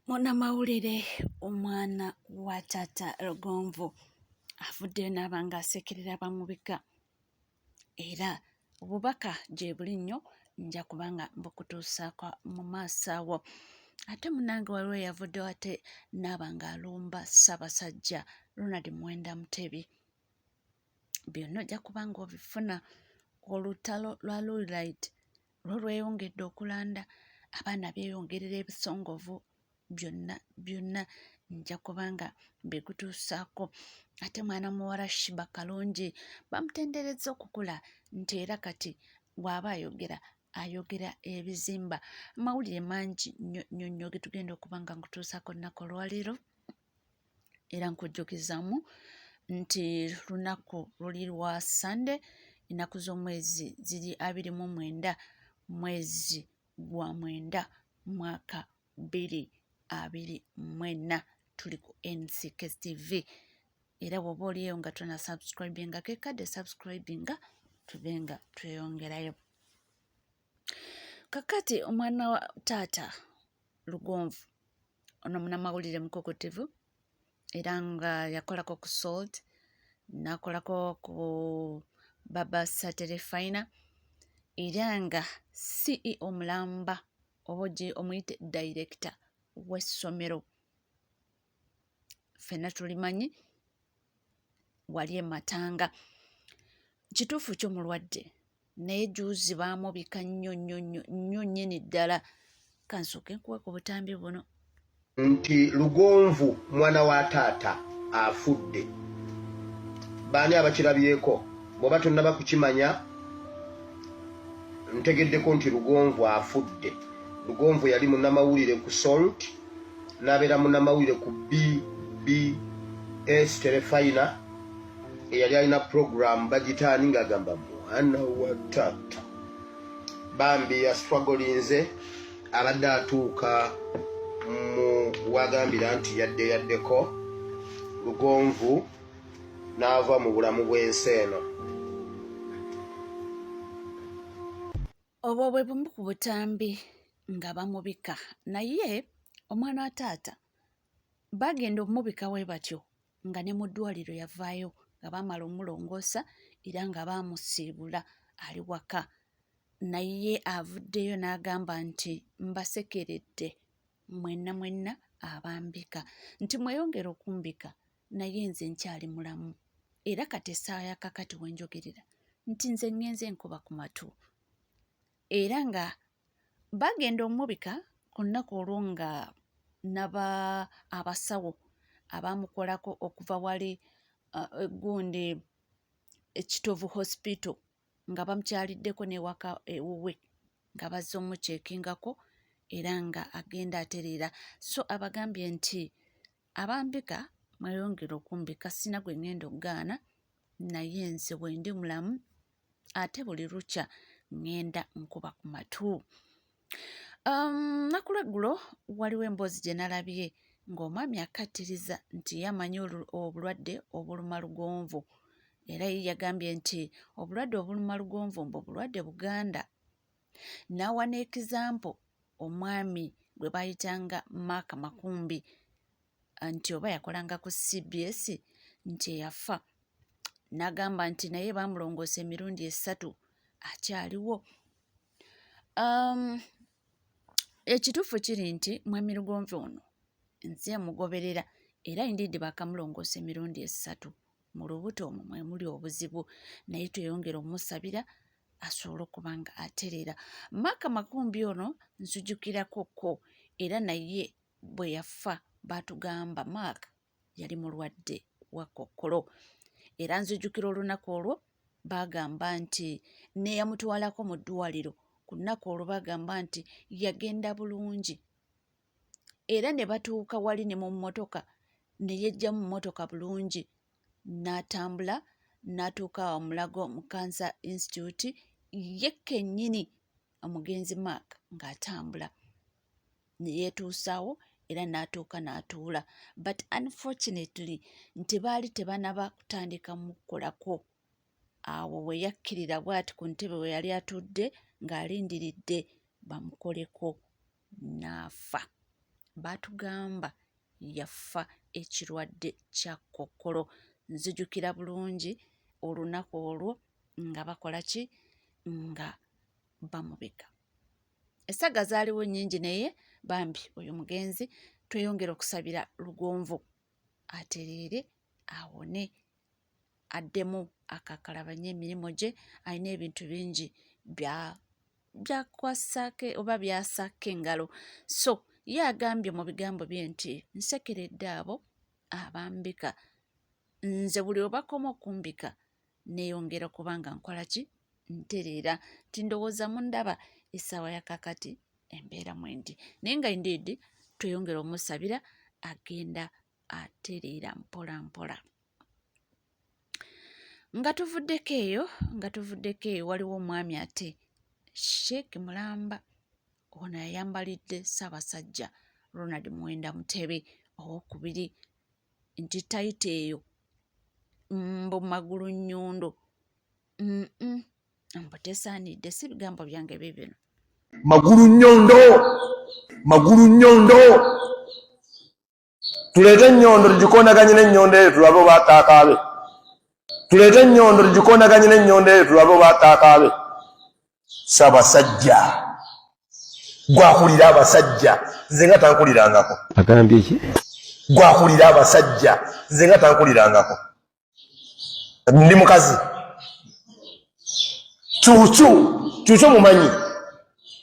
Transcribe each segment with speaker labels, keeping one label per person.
Speaker 1: Munnamawulire omwana wa Taata Lugonvu avuddeyo n'aba ng'asekerera abamubika era obubaka gye buli nnyo nja kubanga mbukutuusaako mu maaso awo. Ate munnange waliwo yavuddeyo ate n'aba ng'alumba Ssaabasajja Ronald Muwenda Mutebi. Byonna ojja kuba ng'obifuna. Olutalo lwa Lulite lwo lweyongedde okulanda, abaana beeyongerera ebisongovu, byonna nja kubanga mbikutuusaako. Ate mwana muwala Shiba Kalungi bamutenderezza okukula nti era kati bw'aba ayogera ebizimba. Amawulire mangi nnyo ge tugenda okuba nga nkutuusaako olunaku olwaleero, era nkujjukizaamu nti lunaku luli lwa Sande, ennaku z'omwezi ziri 29 mwezi gwa 9 mwaka 2024. Tuli ku NCKS TV era bw'oba oliyo nga tona subscribinga kekadde subscribinga tube nga tweyongerayo. Kakati omwana wa Taata Lugonvu ono munnamawulire mukokottevu era nga yakolako ku Salt, n'akolako ku Babasa Terefayina era nga CEO mulamba oba omuyite director w'essomero. Ffenna tulimanyi wali e Matanga. Kituufu kyo mulwadde naye juuzi baamubika nnyo nnyini ddala. Kansooke nkuwe ku butambi buno
Speaker 2: nti Lugonvu mwana wa taata afudde. Baani abakirabyeko? Bw'oba tonnaba kukimanya ntegeddeko nti Lugonvu afudde. Lugonvu yali munnamawulire ku Salt, n'abeera munnamawulire ku BBS Terefayina eyali alina program bagitaani ng'agamba mwana wa taata. Bambi yaswagolinze abadde atuuka mu wagambira nti yaddeko Lugonvu n'ava mu bulamu bw'ensi eno.
Speaker 1: obwo bwe bumu ku butambi nga bamubika, naye omwana wa taata bagenda omubika bwe batyo nga ne mu ddwaliro yavaayo nga baamala omulongoosa era nga baamusiibula ali waka. Naye avuddeyo n'agamba nti mbasekeredde mwenna abambika nti mweyongera okumbika naye nze nkyali mulamu era kati essaawa ya kakati wenjogerera nti nze ŋŋenze enkuba ku matu. Era nga bagenda omubika ku nnaku olwo nga abasawo abaamukolako okuva wali gundi Ekitovu Hospital nga bamukyaliddeko n'ewaka ewuwe nga bazze omukyekingako era nga agenda atereera. So abagambye nti abambika mweyongera okumbika, sina gwe ŋŋenda okugaana naye nze bwe ndi mulamu ate buli lukya ŋŋenda nkuba ku matu. Nnaku lweggulo waliwo emboozi gye nalabye ng'omwami akkattiriza nti yamanyi obulwadde obuluma Lugonvu era ye yagambye nti obulwadde obuluma Lugonvu mbu bulwadde Buganda. N'awa n'ekizampo omwami gwe baayitanga Mark Makumbi nti oba yakolanga ku CBS nti eyafa, n'agamba nti naye baamulongoosa emirundi 3 akyaliwo. Ekituufu kiri nti mwami Lugonvu ono nze mugoberera era indidde baakamulongoosa emirundi 3. Mu lubuto omwo mwe muli obuzibu naye tweyongera omusabira asobole okuba nga atereera. Mark Makumbi ono nzijukirako era naye bwe yafa baatugamba Mark yali mulwadde wa Kookolo era nzijukira olunaku olwo baagamba nti neyamutwalako mu ddwaliro ku nnaku olwo baagamba nti yagenda bulungi era ne batuuka wali ne mu mmotoka ne yejja mu mmotoka bulungi n'atambula n'atuuka awo Mulago mu Cancer Institute ye kennyini omugenzi Mark ng'atambula ne yeetuusaawo era n'atuuka n'atuula, but unfortunately nti baali tebanaba kutandika mukolako. Awo we yakkirira bw'ati ku ntebe we yali atudde ng'alindiridde bamukoleko n'afa. baatugamba yafa ekirwadde kya kkokkolo. Nzijukira bulungi olunaku olwo nga bakola ki, nga bamubika. Essaga zaaliwo nnyingi naye bambi oyo mugenzi tweyongera okusabira Lugonvu atereere awone addemu akakalabanye emirimu gye. Alina ebintu bingi byakwasaake oba byasaako engalo. So ye agambye mu bigambo bye nti nsekeredde abo abambika, nze buli obakoma okumbika neeyongera okuba nga nkola ki, ntereera. Tindowooza mundaba essaawa ya kakati embeera mwendi, naye nga indeed tweyongera omusabira agenda atereera mpola mpola. Nga tuvuddeko eyo waliwo omwami ate Sheikh Mulamba, ono yayambalidde Ssaabasajja Ronald Muwenda Mutebi owokubiri, nti tayita eyo mbu magulu nnyondo. Mbu tesaanidde, si bigambo byange bibino.
Speaker 3: Magulu nnyondo tuleete ennyondo tugikonaganye n'ennyondo eyo tulabe oba ataakaabe. Tuleete ennyondo tugikonaganye n'ennyondo eyo tulabe oba ataakaabe. Ssaabasajja gwakulira abasajja nze nga tankulirangako.
Speaker 4: Agambye ki?
Speaker 3: Gwakulira abasajja nze nga tankulirangako. Ndi mukazi kyukyo mumanyi.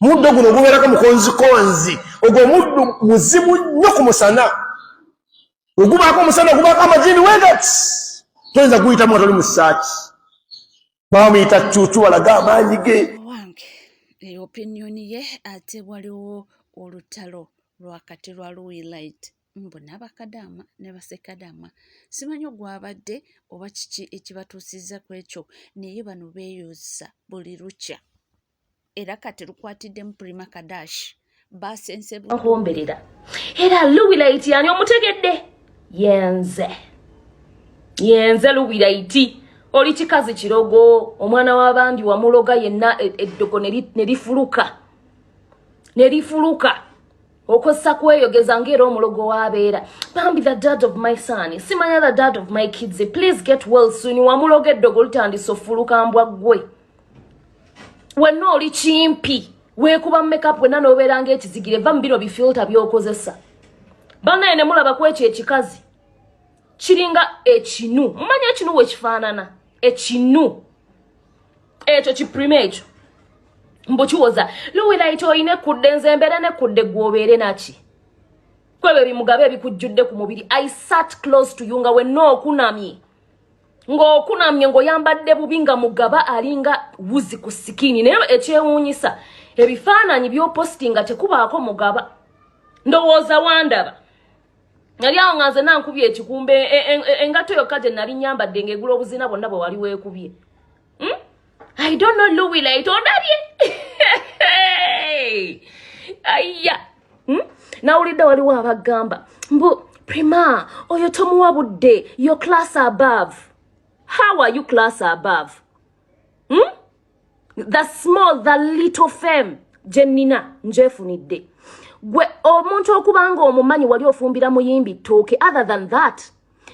Speaker 3: Muddo guno gubeerako mukonzikonzi, ogwo muddu muzibu nnyo ku musana. Ogubaako omusana ogubaako amajini wegati toyinza guyitamu nga toli mu ssaaki. Bamuyita cuucu walaga amaanyi ge.
Speaker 1: Wange opinioni ye. Ate waliwo olutalo lwakati lwa Louis Light mbu n'abakadaama ne basekadaama. Simanyi ogwabadde oba kiki ekibatuusizza ku ekyo, naye bano beeyuza buli lukya. Era kati lukwatiddemu Prima Kadash basense
Speaker 5: ahomberera. Era Louis Light yani omutegedde? Yenze Louis Light. Oli kikazi kirogo, omwana w'abandi wamuloga yenna eddogo nerifuluka. Okosa kweyogeza ng'era omulogo w'abeera. Bambi the dad of my son, simanya the dad of my kids, please get well soon. Wamuloga eddogo litandise ofuluka mbwa ggwe. Wenna oli kimpi, weekuba makeup wenna n'obeera ng'ekizigire, va mu bino bifilter by'okozesa. Bannaye ne mulaba ku ekyo ekikazi kiringa ekinu. Mumanya ekinu we kifaanana? Ekinu ekyo kiprima ekyo mbu kiwoza. Louis Light oyina ekkudde, nze mbeera nekkudde gw'obeere naki. Kwebyo bimugabe ebikujjudde ku mubiri. I sat close to you nga wenna okunamye. Ng'okunamye ng'oyambadde bubi nga mugaba alinga wuzi ku sikini. Naye ekyewuunyisa ebifaananyi by'opostinga tekubaako mugaba. Ndowooza wandaba. Nali awo nga nze nankubye ekikumbe engato yokka gye nali nyambadde ng'egula obuzina bwonna bwe wali weekubye. I don't know Louis Light ondabye. Aya. Nawulidde waliwo abagamba mbu Prima oyo tomuwabudde, your class above. How are you class above? The small, the little fame Jennina njefunidde. Gwe omuntu okubanga omumanyi wali ofumbira muyimbi ttooke. Other than that,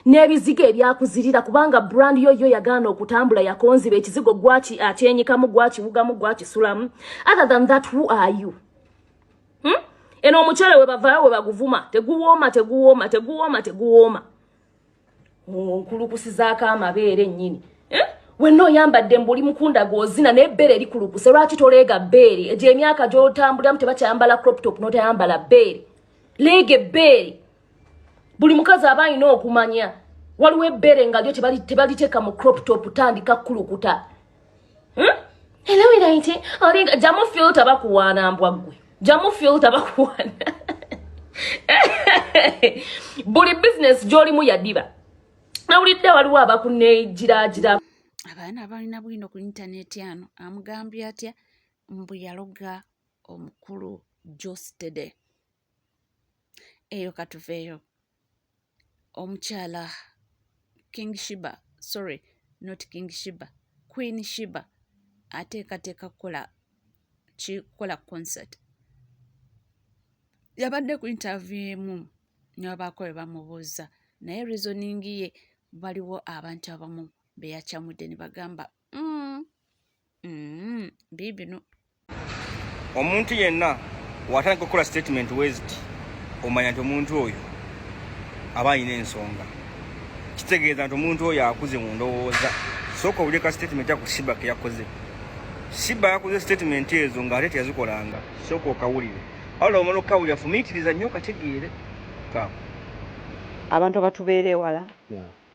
Speaker 5: n'ebizigo ebyakuzirira kubanga brand yo yagaana okutambula yakonziba ekizigo gwaki akyenyikamu gwakiwugamu gwakisulamu. Other than that, who are you? Eno omukyere we bavaayo we baguvuma teguwooma. Nkulukusizaako amabeere nnyini. Wenna oyambadde mbuli mukunda gw'ozina n'ebbeere likulukuse. Lwaki toleega bbeere? Egyo emyaka gy'otambuliramu tebakyambala crop top n'otayambala bbeere. Leega ebbeere. Buli mukazi aba alina okumanya waliwo ebbeere nga lyo tebaliteeka mu crop top tandika kulukuta. Louis Light olinga jamu filter bakuwaana mbwa ggwe. Jamu filter bakuwaana. Buli business gy'olimu yaddiba. Nawulidde waliwo abakuneegiraagira.
Speaker 1: Abaana abalina bwino ku intaneti ano amugambye atya mbu yaloga omukulu Jostede. Eyo katuveeyo. Omukyala King Shiba, sorry, not King Shiba, Queen Shiba ateekateeka kukola concert. yabadde ku interview emu n'abaako bwe bamubuuza naye reasoning ye waliwo abantu abamu be yakyamudde ne bagamba biibino
Speaker 4: omuntu yenna watandika okukola statement weziti omanya nti omuntu oyo aba alina ensonga kitegeeza nti omuntu oyo akuze mu ndowooza sooka owuleka statement yaku Shiba ke yakoze Shiba yakoze statement ezo ng'ate teyazikolanga sooka okawulire awula omala okawulira fumiitiriza nnyo kategeere
Speaker 6: abantu abatubeera ewala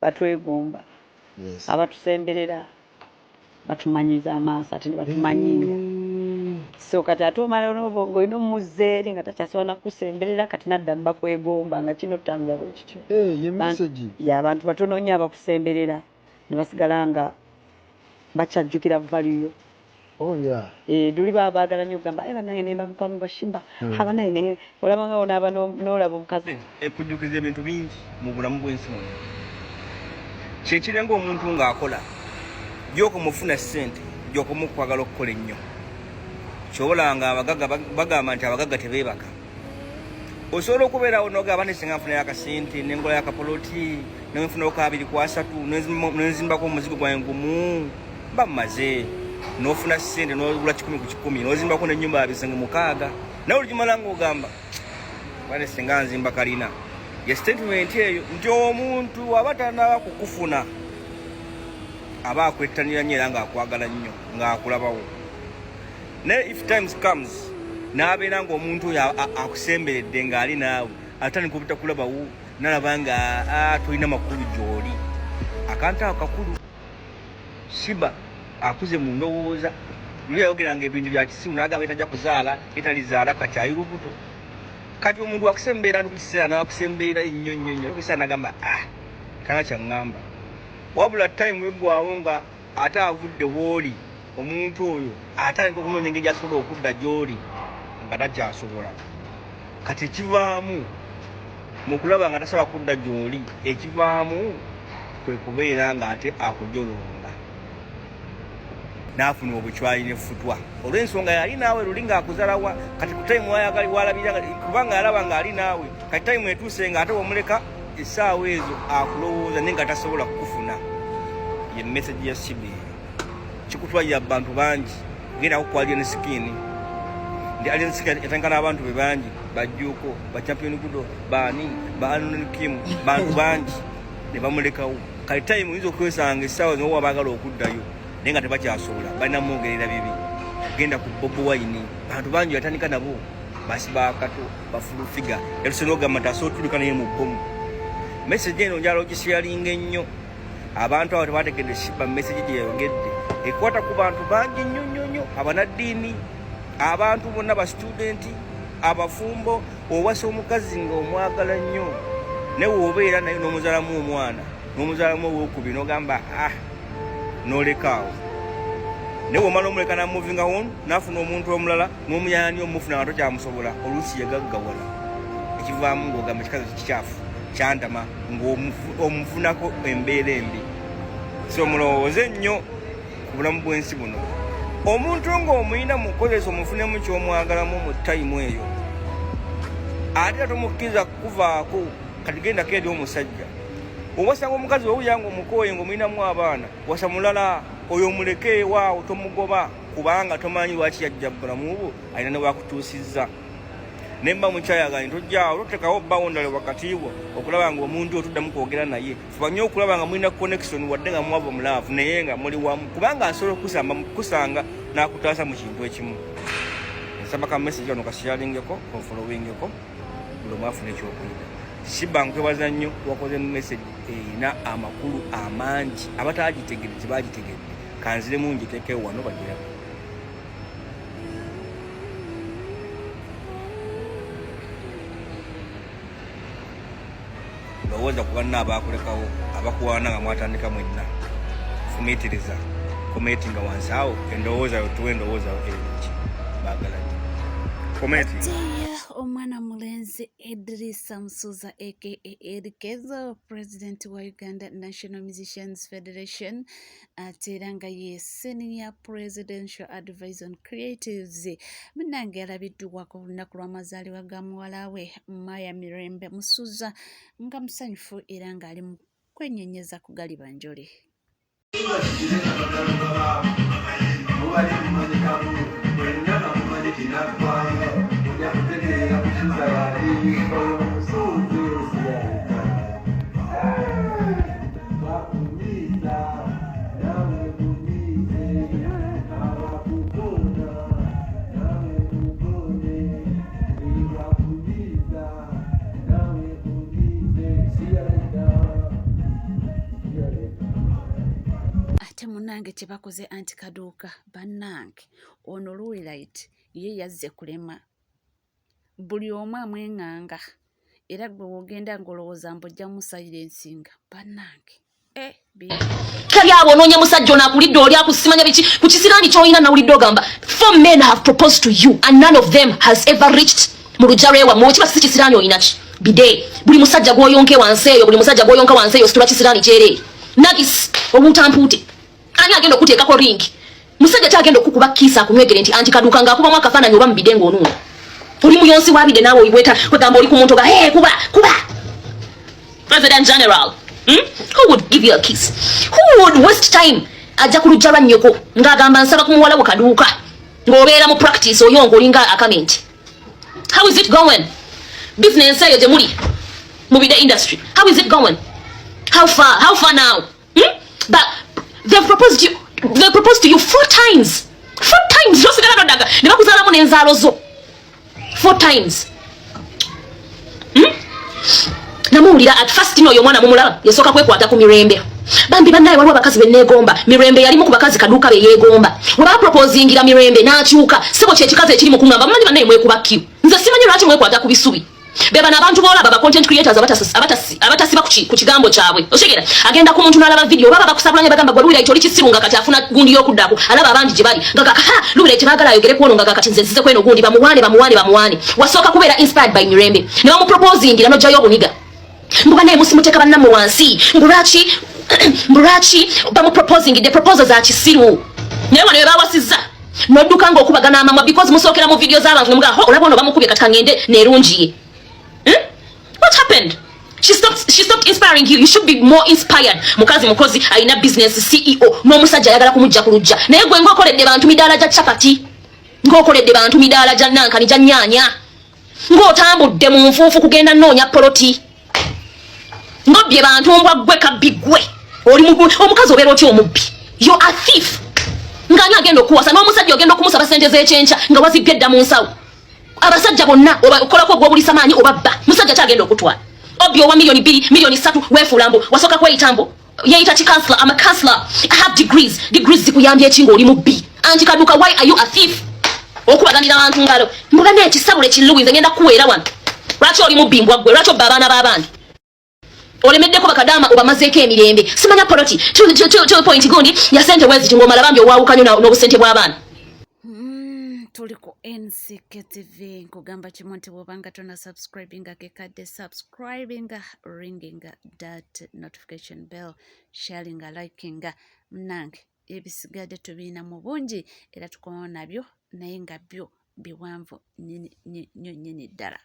Speaker 6: batwegomba abatusemberera batumanyiza amaaso ate nebatumanyiira so kati ate omala n'obongo olina omuzeeri nga takyasobola kusemberera kati nadda bakwegomba nga kino tutambula bwe kityo abantu batono nnyo abakusemberera ne basigala nga bakyajjukira valiyo luli baba baagala nnyo okugamba banaye ne bamupamu Bashimba abanaye ne olaba nga onaaba n'olaba omukazi
Speaker 4: ekujjukiza ebintu bingi mu bulamu bw'ensi muno kyekirenga omuntu ng'akola gy'okumufuna ssente gy'okumukwagala okukola ennyo kyobolanga abagagga bagamba nti abagagga tebeebaka osobola okubeerawo n'ogamba nesinga nfunayo akasente nengola yakapoloti nenfunayo kabiri ku asatu nenzimbako omuzigo gwange gumu mba mmaze n'ofuna ssente n'ogula 10 ku 10 n'ozimbako n'ennyumba yabisenge 6 nawe olugimala ng'ogamba banesinga nzimba kalina ye statement eyo nti omuntu aba tanaba kukufuna aba akwettanira nnyo era ng'akwagala nnyo ng'akulabawo naye if times comes n'abeera ng'omuntu oyo akusemberedde ng'ali naawe atandika obutakulabawo nalaba nga tolina makulu gy'oli akantu ako kakulu Shiba akuze mu ndowooza luli yayogeranga ebintu bya kisimu n'agamba etajja kuzaala etalizaala kakyayi lubuto kati omuntu akusembeera ntukiseera n'akusembeera ennyo nnyo nnyo okuseera n'agamba kana kyaŋŋamba wabula time weggwawo nga ate avudde w'oli omuntu oyo atandika okunoonya engeri gyasobola okudda gy'oli nga takyasobola kati ekivaamu mu kulaba nga tasobola kudda gy'oli ekivaamu kwe kubeera ng'ate akujolonga n'afuna obucwayi n'effutwa olw'ensonga yali naawe luli ng'akuzalawa kati ku time walabira kubanga yalaba ng'ali naawe kati time etuuse ng'ate wamuleka essaawa ezo akulowooza naye nga tasobola kukufuna ye message ya Shiba kikutwalira abantu bangi genda kukwalira ne sikini ndi alien sikini etangana abantu be bangi bajjuko ba champion gudo bani ba Anon Kim bantu bangi ne bamulekawo kati time hizo kwesanga essaawa zo wabagala okuddayo nenga tebakyasobola balina mwongerera bibi genda ku Bobi Wine bantu bangi yatandika nabo basiba akato bafulu figa elusenoga taso tulika naye mu bomu message eno njalo gisharinga ennyo abantu abo tebategedde Shiba message gye yayogedde ekwata ku bantu bangi nnyo abanaddiini abantu bonna ba student abafumbo owasa omukazi nga omwagala nnyo naye wobeera naye n'omuzalamu omwana n'omuzalamu owokubiri n'ogamba n'olekaawo naye womala omuleka namuvinga wonu n'afuna omuntu omulala n'omuyani omufuna nga tokyamusobola oluusi yagaggawala ekivaamu ng'ogamba ekikazi kikyafu kyantama ng'omufunako embeera embi so mulowooze nnyo ku bulamu bw'ensi buno omuntu ng'omuyina mukozesa omufunemu ky'omwagalamu mu tayimu eyo ate tomukkiriza kuvaako kati gendako eri omusajja obasanga omukazi wewuyanga omukooye ng'omuyinamu abaana wasa mulala oyo omuleke ewaawo tomugoba kubanga tomanyi lwaki yajja bulamu bwo alina ne bwakutuusizza nemba mukyayagani tojjaawo totekawo bawundale wakati bwo okulaba nga omuntu otuddamu kwogera naye fuba nnyo okulaba nga mulina connection wadde nga mwava mulaavu naye nga muli wamu kubanga asobola kusanga n'akutaasa mu kintu ekimu nsaba ka message ono kasiyalingeko konfolowingeko buli omu afuna ekyokuyiga Shiba nkwebaza nnyo wakoze message erina amakulu amangi abataagitegedde tebagitegedde kanziremu ngiteekewo wano bagirako lowooza ku banna abaakulekawo abakuwaana nga mwatandika mwenna fumiitiriza kometi nga wansi awo endowooza yo tuwa endowooza yo erinki baagala nnyo kometi
Speaker 1: omwana mulenzi Idrisa Musuza aka Edikezo, President wa Uganda National Musicians Federation, ate era nga ye Senior Presidential Advisor on Creatives, munnange alabiddwa ku lunaku lw'amazaalibwa ga muwala we Maya Mirembe Musuza nga musanyufu era ng'ali mu kwenyenyeza ku Galibanjole. Ate munange kye bakoze anti kaduuka bannange ono Luwilight ye yazze kulema buli omu amwenganga era gwe wogenda ngolowooza mbojja mu silensinga bannange
Speaker 5: kali abononye musajja onakulidde oli akusimanya biki ku kisiraani ky'olina nawulidde ogamba 4 men have proposed to you and none of them has ever reached mu lujja lwewammwe okiba si kisiraani olina ki bide buli musajja gw'oyonke wansi eyo buli musajja gw'oyonka wansi eyo situla kisiraani kyereere nagis obuntampuute ani agenda okuteekako ringi musajja kyagenda okukuba kiisa akunywegere nti anti kaduuka ng'akubamu akafaananyi oba mubide ng'onuuna oli muyonsi wabide naawe oyibweta kwegamba oli ku muntu nga kuba President General. Who would give you a kiss? Who would waste time ajja ku lujja lwa nnyoko ng'agamba nsaba ku muwala we kaduuka ng'obeera mu practice oyonga olinga akamenti? How is it going? Business eyo gye muli mu bide industry, how is it going? How far now? But they've proposed to you 4 times. 4 times. Yosigala nodaga ne bakuzaalamu n'enzaalo zo 4 times. Namuwulira at first ino oyo mwana mumulaba yasooka kwekwata ku Mirembe. Bambi bannaye waliwo abakazi benneegomba. Mirembe yalimu ku bakazi kaduuka be yeegomba. We baproposingira Mirembe n'akyuka. Sebo kyekikazi ekiri mu kungamba mumanyi bannaye mwekuba kiu. Nze simanyi lwaki mwekwata ku bisubi. Beba n'abantu boolaba ba content creators abatasiba ku kigambo kyabwe. Oshegera agenda ku muntu n'alaba video baba bakusabulanya bagamba gwe Luwilight oli kisirunga kati afuna gundi y'okuddako alaba abangi gye bali nga Luwilight baagala ayogere ku ono nga kati nze nzize kweno gundi bamuwaane wasooka kubeera inspired by Mirembe ne bamuproposingira n'ojjayo obuniga mbuga naye musimuteeka bannammwe wansi mbulwaki bamuproposingidde proposal za kisiru naye wano bebawasizza n'odduka ng'okubagana amamwa because musookera mu video z'abantu nemugaa olaba ono bamukubye kati kangende neerungiye. What happened? She stopped inspiring you. You should be more inspired. Mukozi alina business CEO n'omusajja ayagala kumujja ku lujja naye gwe ng'okoledde bantu midaala gya chapati ng'okoledde bantu midaala gya nankani gya nyaanya ng'otambudde mu nfuufu kugenda nnoonya poloti ng'obbye bantu mbwa gwe kabbigwe omukazi obeera otya omubbi yo a thief ng'ani agenda okuwasa n'omusajja ogenda okumusaba sente z'ekyenkya nga wazibbye edda mu nsawo abasajja bonna okolako ogw'obulisa maanyi obabba musajja kyagenda okutwala obbi owa $2 million, $3 million weefula mbu wasooka kweyitambo yeeyita ki counselor. I'm a counselor. I have degrees zikuyambye eki ng'oli mubbi anti kaduuka why are you a thief okubaganira abantu ngalo mbuga n'ekisabule kiluwinze ngenda kuweera wano lwaki oli mubbi mbwa ggwe lwaki obba abaana b'abandi olemeddeko bakadaama obamazeeko emirembe simanya poloti to point gundi ya sente weziti ng'omala bambi owaawukanye n'obusente bw'abaana.
Speaker 1: Tuli ku NCK TV nkugamba kimu nti bw'obanga tona subscribinga kekadde subscribinga ringinga that notification bell sharinga likinga mnange ebisigadde tubiina mu bungi era tukomawo nabyo naye nga byo biwanvu nnyo ddala.